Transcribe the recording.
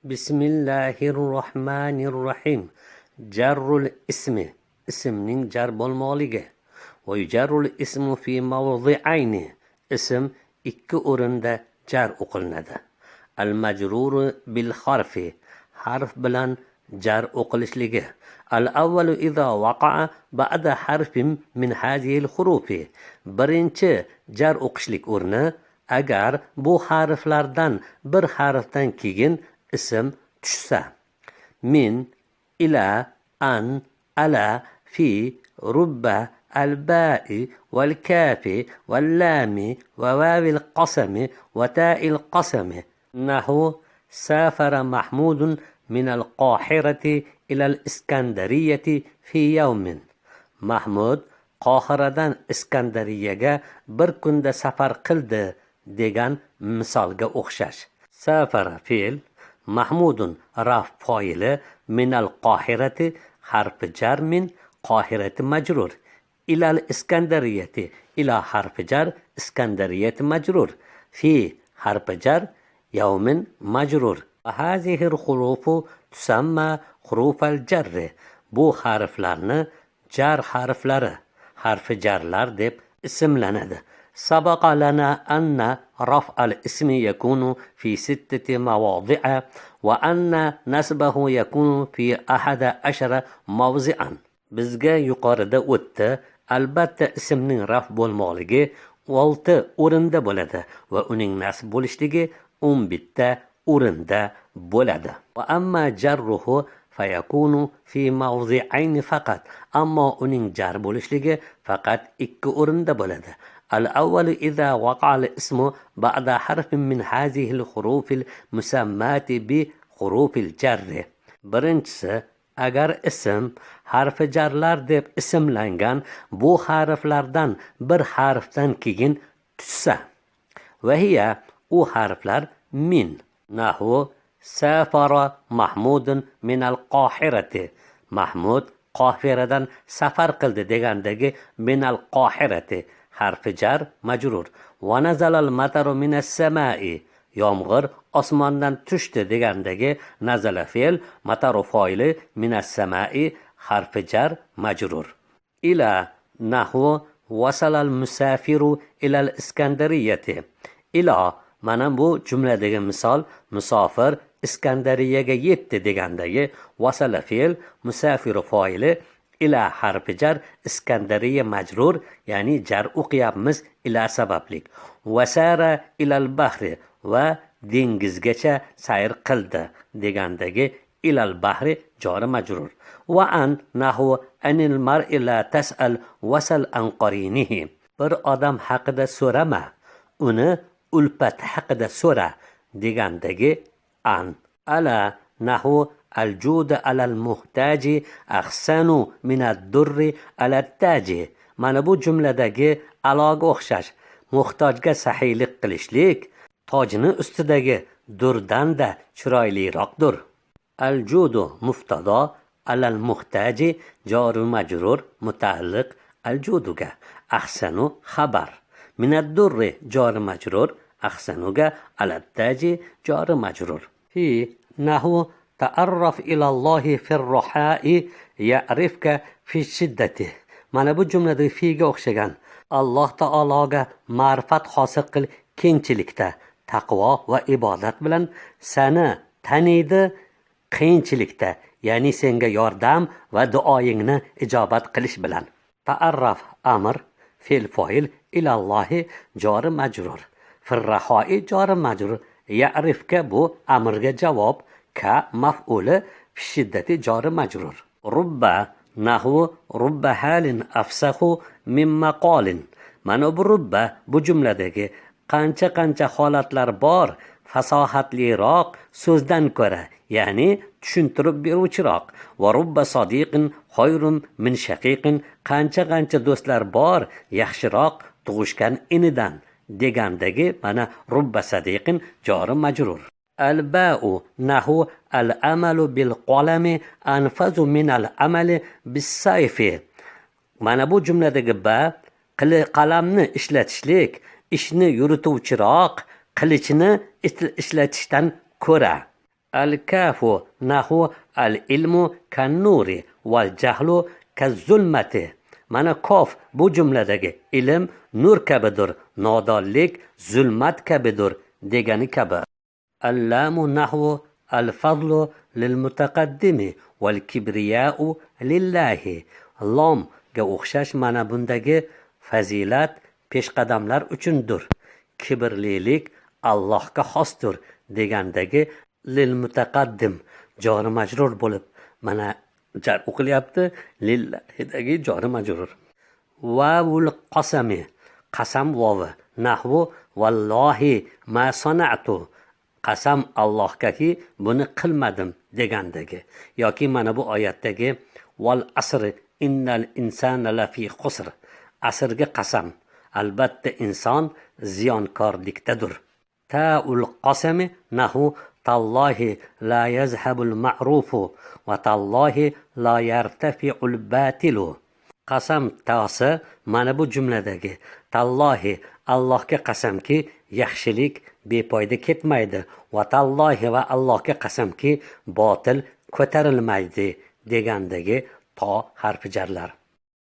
Bismillahirrohmanirrohim. Jarrul ismi, ismning jar bo'lmoqligi. Va yujarrul ismu fi mawdi'ayni, ism ikki o'rinda jar o'qilinadi. Al majruru bil harfi, harf bilan jar o'qilishligi. Al avvalu idha waqa'a ba'da harfin min hadhihi al hurufi. Birinchi jar o'qishlik o'rni agar bu harflardan bir harfdan keyin ism tushsa. Min, ila, an, ala, fi, rubba, al-ba'i, wal-kafi, wal-lami, wa wawil qasami, wa ta'il qasami. Nahu safara Mahmudun min al-Qahirati ila al-Iskandariyati fi yawmin. Mahmud Qohiradan Iskandariyaga bir kunda safar qildi degan misolga o'xshash. Safara fe'l, Mahmudun raf foili, minal qohirati harfi jar min, qohirati majrur, ilal iskandariyati ila harfi jar, iskandariyati majrur, fi harfi jar, yawmin majrur. Hazihi al-hurufu tusamma hurufal jarri. Bu harflarni jar harflari, harfi jarlar deb ismlanadi. سبق لنا أن رفع الاسم يكون في 6 مواضع وأن نسبه يكون في 11 موضعا. Bizga yuqorida o'tdi. Albatta ismning raf bo'lmoqligi 6 o'rinda bo'ladi va uning nasb bo'lishligi 11 o'rinda bo'ladi. Va amma jarruhu fayakunu fi mawdi'ayn faqat. Ammo uning jar bo'lishligi faqat 2 o'rinda bo'ladi. الأول إذا وقع الاسم بعد حرف من هذه الحروف المسمات بحروف الجر. birinchisi agar ism harfi jarlar deb ismlangan bu harflardan bir harfdan keyin tushsa. Va hiya u harflar min. Nahu safara Mahmudun min al-Qohirati. Mahmud Qohiradan safar qildi degandagi min al-Qohirati harfi jar majrur. Va nazalal mataru minas samai. Yomg'ir osmondan tushdi degandagi nazala fe'l, mataru foili, minas samai harfi jar majrur. Ila nahu wasalal musafiru ilal iskandariyati. Ila mana bu jumladagi misol, musofir Iskandariyaga yetdi degandagi wasala fe'l, musafiru foili, ila harfi jar, Iskandariya majrur, ya'ni jar o'qiyapmiz ila sabablik. Wasara ilal bahri, va dengizgacha sayr qildi degandagi ilal bahri jori majrur. Va an nahu anil mar'i la tas'al wasal an qarinihi. Bir odam haqida so'rama, uni ulfati haqida so'ra degandagi an. Ala nahu al-juda alal muhtaji ahsanu min ad-durri ala taji. Mana bu jumladagi aloga o'xshash. Muhtojga saxiylik qilishlik tojni ustidagi durdan-da chiroyliroqdir. Al-judu mubtada, alal muhtaji jori majrur mutaalliq al-juduga. Ahsanu xabar. Min ad-durri jori majrur, ahsanuga ala taji jori majrur. Fi nahu ta'arraf ila Allohi fir roha'i ya'rifka fi shiddati. Mana bu jumlada figa o'xshagan. Alloh taologa ma'rifat hosil qil kengchilikda, taqvo va ibodat bilan seni taniydi qiyinchilikda, ya'ni senga yordam va duoyingni ijobat qilish bilan. Ta'arraf amr, fe'l fa'il, ila Allohi jori majrur. Fir roha'i jori majrur. Ya'rifka bu amrga javob, ka maf'uli, fi shiddati jori majrur. Rubba nahu rubba halin afsahu min maqolin. Mana bu rubba bu jumladagi qancha holatlar bor, fasohatliroq so'zdan ko'ra, ya'ni tushuntirib beruvchiroq. Va rubba sodiqin xoyrun min shaqiqin. Qancha do'stlar bor, yaxshiroq tug'ishgan inidan degandagi mana rubba sadiqin jori majrur. Al-ba'u nahu al-amalu bil qalami anfazu min al-amali bis sayfi. Mana bu jumladagi ba qalamni ishlatishlik ishni yurituvchiroq, qilichni ishlatishdan ko'ra. Al-kafu nahu al-ilmu kan-nuri wal-jahlu kaz-zulmati. Mana kof bu jumladagi ilm nur kabidir, nodonlik zulmat kabidir degani kabi. Al-lamu nahu al-fadlu lil-mutaqaddimi wal-kibriya'u lillahi. Lomga o'xshash mana bundagi fazilat peshqadamlar uchundir. Kibrlilik Allohga xosdir degandagi lil mutaqaddim jori majrur bo'lib mana jar o'qilyapti. Lillahidagi jori majrur. Vavul qasami qasam vovi nahvu vallohi ma sana'tu. Qasam Allohgaki buni qilmadim degandagi yoki mana bu oyatdagi val asr innal insana lafi khusr. Asrga qasam, albatta inson ziyonkorlikdadir. Ta'ul qasami nahu tallahi la yazhabul ma'rufu va tallahi la yartafi'ul batilu. Qasam ta'si mana bu jumladagi tallahi Allohga qasamki yaxshilik bepoyda ketmaydi va tallahi va Allohga qasamki botil ko'tarilmaydi degandagi to harfi jarlar.